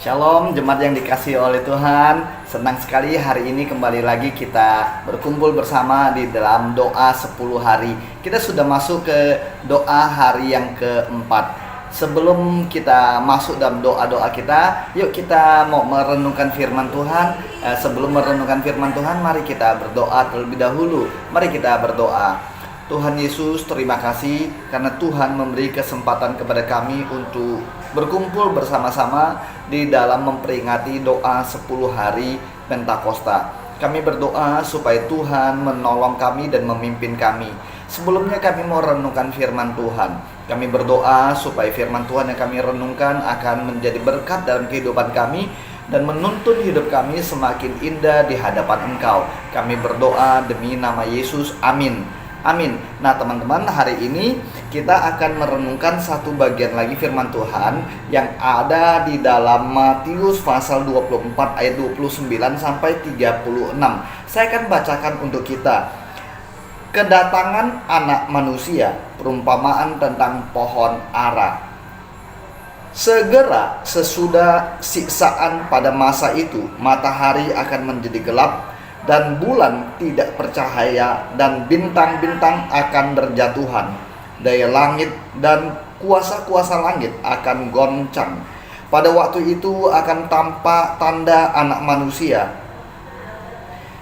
Shalom jemaat yang dikasihi oleh Tuhan. Senang sekali hari ini kembali lagi kita berkumpul bersama di dalam doa 10 hari. Kita sudah masuk ke doa hari yang keempat. Sebelum kita masuk dalam doa-doa kita, yuk kita mau merenungkan firman Tuhan. Sebelum merenungkan firman Tuhan, mari kita berdoa terlebih dahulu. Mari kita berdoa. Tuhan Yesus, terima kasih karena Tuhan memberi kesempatan kepada kami untuk berkumpul bersama-sama di dalam memperingati doa 10 hari Pentakosta. Kami berdoa supaya Tuhan menolong kami dan memimpin kami. Sebelumnya kami mau renungkan firman Tuhan. Kami berdoa supaya firman Tuhan yang kami renungkan akan menjadi berkat dalam kehidupan kami dan menuntun hidup kami semakin indah di hadapan Engkau. Kami berdoa demi nama Yesus, amin. Amin. Nah teman-teman, hari ini kita akan merenungkan satu bagian lagi firman Tuhan yang ada di dalam Matius pasal 24 ayat 29 sampai 36. Saya akan bacakan untuk kita. Kedatangan anak manusia, perumpamaan tentang pohon ara. Segera sesudah siksaan pada masa itu, matahari akan menjadi gelap dan bulan tidak bercahaya dan bintang-bintang akan berjatuhan. Daya langit dan kuasa-kuasa langit akan goncang. Pada waktu itu akan tampak tanda anak manusia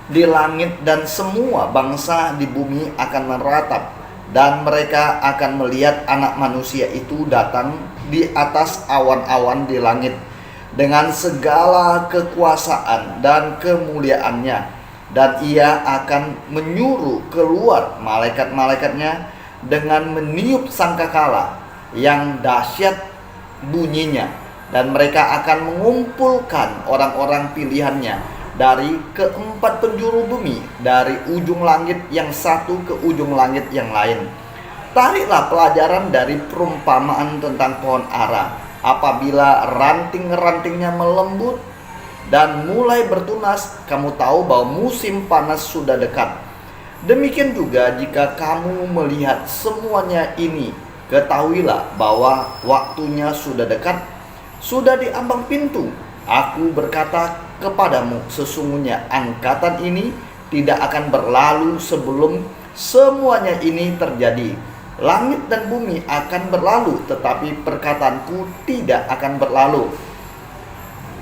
di langit dan semua bangsa di bumi akan meratap. Dan mereka akan melihat anak manusia itu datang di atas awan-awan di langit dengan segala kekuasaan dan kemuliaannya. Dan ia akan menyuruh keluar malaikat-malaikatnya dengan meniup sangkakala yang dahsyat bunyinya. Dan mereka akan mengumpulkan orang-orang pilihannya dari keempat penjuru bumi, dari ujung langit yang satu ke ujung langit yang lain. Tariklah pelajaran dari perumpamaan tentang pohon ara. Apabila ranting-rantingnya melembut dan mulai bertunas, kamu tahu bahwa musim panas sudah dekat. Demikian juga jika kamu melihat semuanya ini, ketahuilah bahwa waktunya sudah dekat, sudah di ambang pintu. Aku berkata kepadamu, sesungguhnya angkatan ini tidak akan berlalu sebelum semuanya ini terjadi. Langit dan bumi akan berlalu, tetapi perkataanku tidak akan berlalu.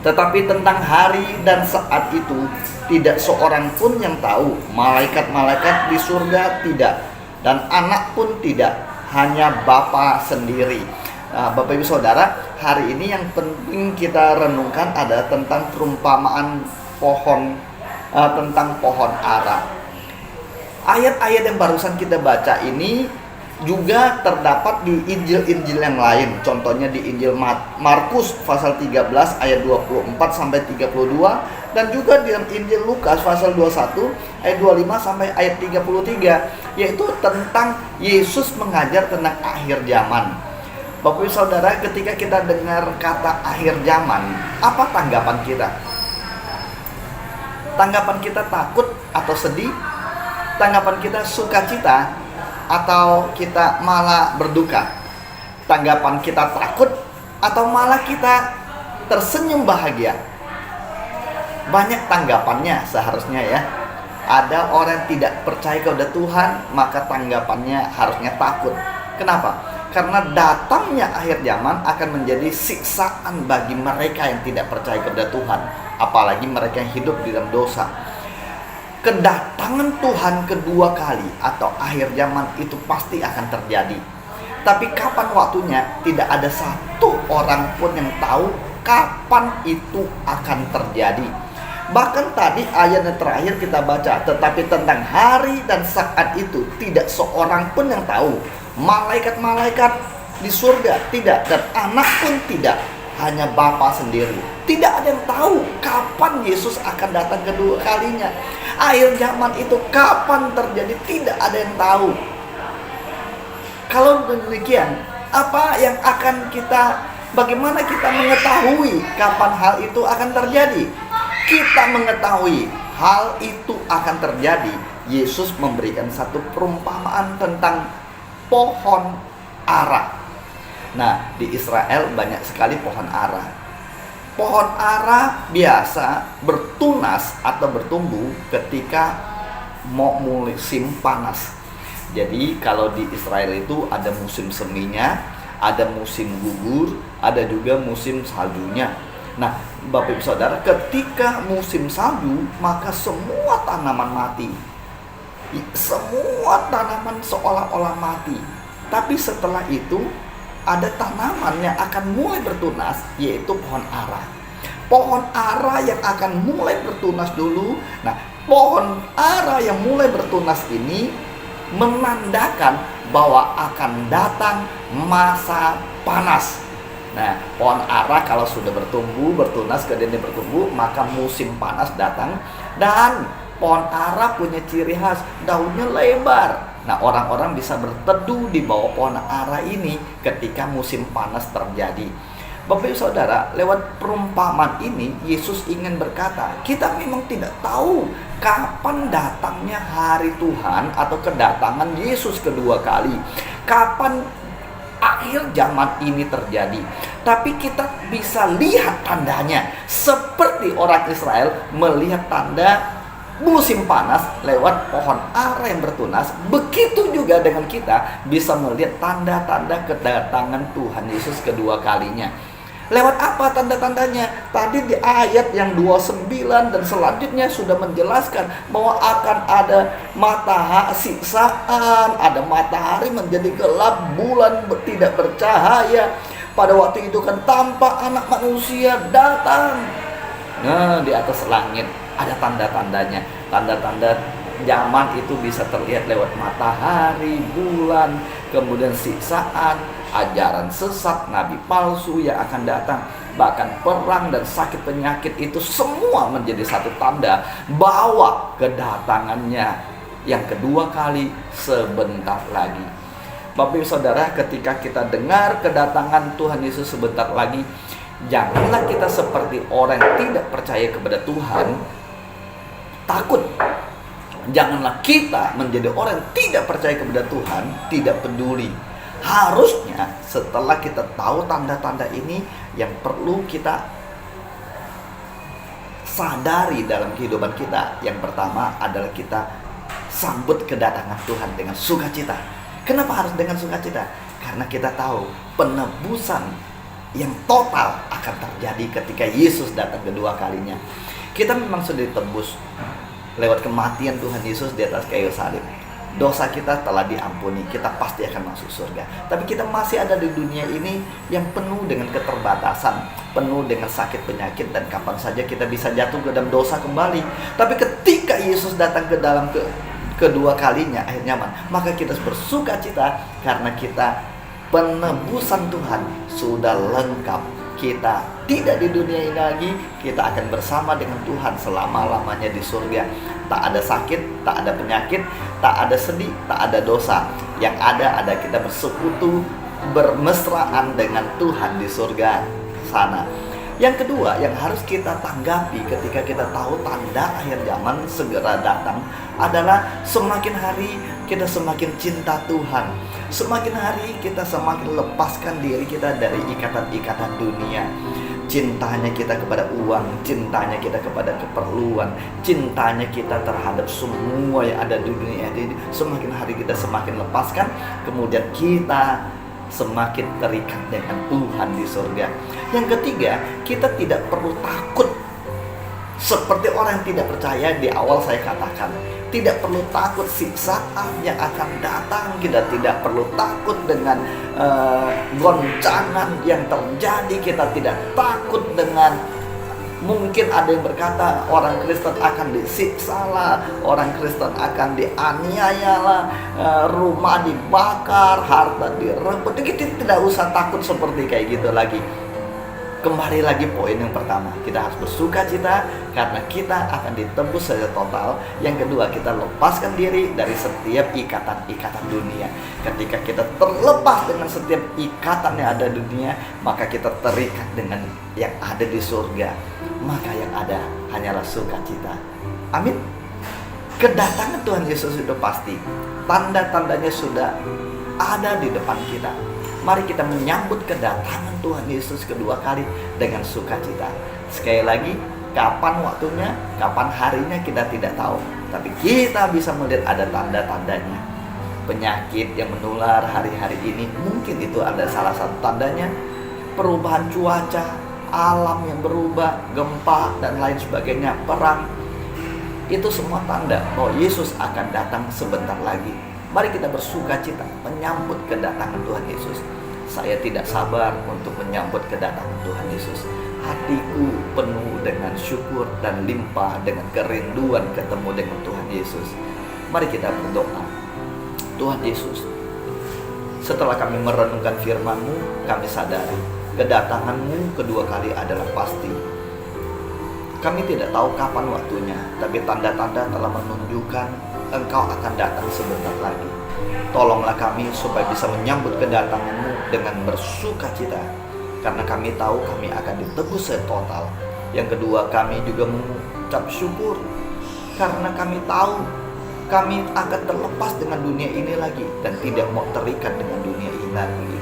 Tetapi tentang hari dan saat itu tidak seorang pun yang tahu, malaikat-malaikat di surga tidak, dan anak pun tidak, hanya Bapa sendiri. Nah, Bapak Ibu Saudara, hari ini yang penting kita renungkan adalah tentang perumpamaan tentang pohon ara. Ayat-ayat yang barusan kita baca ini juga terdapat di Injil-Injil yang lain. Contohnya di Injil Markus pasal 13 ayat 24 sampai 32, dan juga di dalam Injil Lukas pasal 21 ayat 25 sampai ayat 33, yaitu tentang Yesus mengajar tentang akhir zaman. Bapak Ibu Saudara, ketika kita dengar kata akhir zaman, apa tanggapan kita? Tanggapan kita takut atau sedih? Tanggapan kita sukacita atau kita malah berduka? Tanggapan kita takut atau malah kita tersenyum bahagia? Banyak tanggapannya seharusnya ya. Ada orang yang tidak percaya kepada Tuhan, maka tanggapannya harusnya takut. Kenapa? Karena datangnya akhir zaman akan menjadi siksaan bagi mereka yang tidak percaya kepada Tuhan, apalagi mereka yang hidup di dalam dosa. Kedatangan Tuhan kedua kali atau akhir zaman itu pasti akan terjadi. Tapi kapan waktunya, tidak ada satu orang pun yang tahu kapan itu akan terjadi. Bahkan tadi ayat yang terakhir kita baca, tetapi tentang hari dan saat itu tidak seorang pun yang tahu. Malaikat-malaikat di surga tidak, dan anak pun tidak, hanya Bapa sendiri. Tidak ada yang tahu kapan Yesus akan datang kedua kalinya. Akhir zaman itu kapan terjadi, tidak ada yang tahu. Kalau demikian, bagaimana kita mengetahui kapan hal itu akan terjadi? Kita mengetahui hal itu akan terjadi. Yesus memberikan satu perumpamaan tentang pohon ara. Nah, di Israel banyak sekali pohon ara. Pohon ara biasa bertunas atau bertumbuh ketika mau musim panas. Jadi kalau di Israel itu ada musim seminya, ada musim gugur, ada juga musim saljunya. Nah, Bapak Ibu Saudara, ketika musim salju, maka semua tanaman mati. Semua tanaman seolah-olah mati. Tapi setelah itu ada tanaman yang akan mulai bertunas, yaitu pohon ara. Pohon ara yang akan mulai bertunas dulu. Nah, pohon ara yang mulai bertunas ini menandakan bahwa akan datang masa panas. Nah, pohon ara kalau sudah bertumbuh, bertunas, kemudian bertumbuh, maka musim panas datang. Dan pohon ara punya ciri khas, daunnya lebar. Nah, orang-orang bisa berteduh di bawah pohon ara ini ketika musim panas terjadi. Bapak Ibu Saudara, lewat perumpamaan ini Yesus ingin berkata, kita memang tidak tahu kapan datangnya hari Tuhan atau kedatangan Yesus kedua kali. Kapan akhir zaman ini terjadi. Tapi kita bisa lihat tandanya, seperti orang Israel melihat tanda musim panas lewat pohon ara yang bertunas. Begitu juga dengan kita bisa melihat tanda-tanda kedatangan Tuhan Yesus kedua kalinya. Lewat apa tanda-tandanya? Tadi di ayat yang 29 dan selanjutnya sudah menjelaskan bahwa akan ada matahari siksaan, ada matahari menjadi gelap, bulan tidak bercahaya. Pada waktu itu kan tampak anak manusia datang. Nah, di atas langit ada tanda-tandanya. Tanda-tanda zaman itu bisa terlihat lewat matahari, bulan, kemudian siksaan, ajaran sesat, nabi palsu yang akan datang. Bahkan perang dan sakit penyakit itu semua menjadi satu tanda bahwa kedatangannya yang kedua kali sebentar lagi. Bapak Ibu Saudara, ketika kita dengar kedatangan Tuhan Yesus sebentar lagi, janganlah kita seperti orang yang tidak percaya kepada Tuhan, takut. Janganlah kita menjadi orang yang tidak percaya kepada Tuhan, tidak peduli. Harusnya setelah kita tahu tanda-tanda ini, yang perlu kita sadari dalam kehidupan kita, yang pertama adalah kita sambut kedatangan Tuhan dengan sukacita. Kenapa harus dengan sukacita? Karena kita tahu penebusan yang total akan terjadi ketika Yesus datang kedua kalinya. Kita memang sudah ditebus lewat kematian Tuhan Yesus di atas kayu salib. Dosa kita telah diampuni, kita pasti akan masuk surga. Tapi kita masih ada di dunia ini yang penuh dengan keterbatasan, penuh dengan sakit penyakit, dan kapan saja kita bisa jatuh ke dalam dosa kembali. Tapi ketika Yesus datang ke dalam kedua kalinya akhir zaman, maka kita bersuka cita karena kita penebusan Tuhan sudah lengkap. Kita tidak di dunia ini lagi, kita akan bersama dengan Tuhan selama-lamanya di surga. Tak ada sakit, tak ada penyakit, tak ada sedih, tak ada dosa. Yang ada kita bersekutu, bermesraan dengan Tuhan di surga sana. Yang kedua yang harus kita tanggapi ketika kita tahu tanda akhir zaman segera datang adalah semakin hari kita semakin cinta Tuhan. Semakin hari kita semakin lepaskan diri kita dari ikatan-ikatan dunia. Cintanya kita kepada uang, cintanya kita kepada keperluan, cintanya kita terhadap semua yang ada di dunia ini. Semakin hari kita semakin lepaskan, kemudian kita semakin terikat dengan Tuhan di surga. Yang ketiga, kita tidak perlu takut seperti orang yang tidak percaya. Di awal saya katakan, tidak perlu takut siksaan yang akan datang. Kita tidak perlu takut dengan goncangan yang terjadi. Kita tidak takut dengan, mungkin ada yang berkata orang Kristen akan disiksa lah, orang Kristen akan dianiaya lah, rumah dibakar, harta direbut. Kita tidak usah takut seperti kayak gitu lagi. Kembali lagi poin yang pertama, kita harus bersuka cita karena kita akan ditebus secara total. Yang kedua, kita lepaskan diri dari setiap ikatan-ikatan dunia. Ketika kita terlepas dengan setiap ikatan yang ada di dunia, maka kita terikat dengan yang ada di surga. Maka yang ada hanyalah sukacita. Amin. Kedatangan Tuhan Yesus sudah pasti. Tanda-tandanya sudah ada di depan kita. Mari kita menyambut kedatangan Tuhan Yesus kedua kali dengan sukacita. Sekali lagi, kapan waktunya, kapan harinya kita tidak tahu, tapi kita bisa melihat ada tanda-tandanya. Penyakit yang menular hari-hari ini, mungkin itu ada salah satu tandanya. Perubahan cuaca, alam yang berubah, gempa dan lain sebagainya, perang, itu semua tanda bahwa Yesus akan datang sebentar lagi. Mari kita bersukacita menyambut kedatangan Tuhan Yesus. Saya tidak sabar untuk menyambut kedatangan Tuhan Yesus. Hatiku penuh dengan syukur dan limpah dengan kerinduan ketemu dengan Tuhan Yesus. Mari kita berdoa. Tuhan Yesus, setelah kami merenungkan firman-Mu, kami sadari kedatangan-Mu kedua kali adalah pasti. Kami tidak tahu kapan waktunya, tapi tanda-tanda telah menunjukkan Engkau akan datang sebentar lagi. Tolonglah kami supaya bisa menyambut kedatangan-Mu dengan bersukacita, karena kami tahu kami akan ditebus total. Yang kedua, kami juga mengucap syukur karena kami tahu kami akan terlepas dengan dunia ini lagi dan tidak mau terikat dengan dunia ini lagi.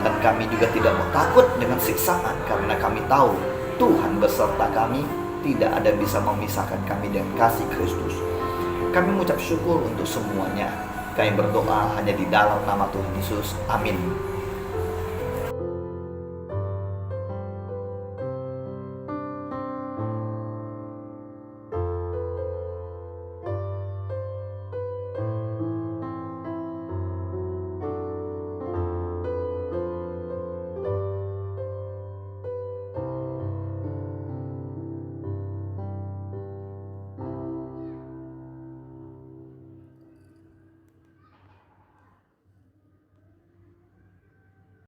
Dan kami juga tidak mau takut dengan siksaan, karena kami tahu Tuhan beserta kami, tidak ada bisa memisahkan kami dengan kasih Kristus. Kami mengucap syukur untuk semuanya. Kami berdoa hanya di dalam nama Tuhan Yesus. Amin.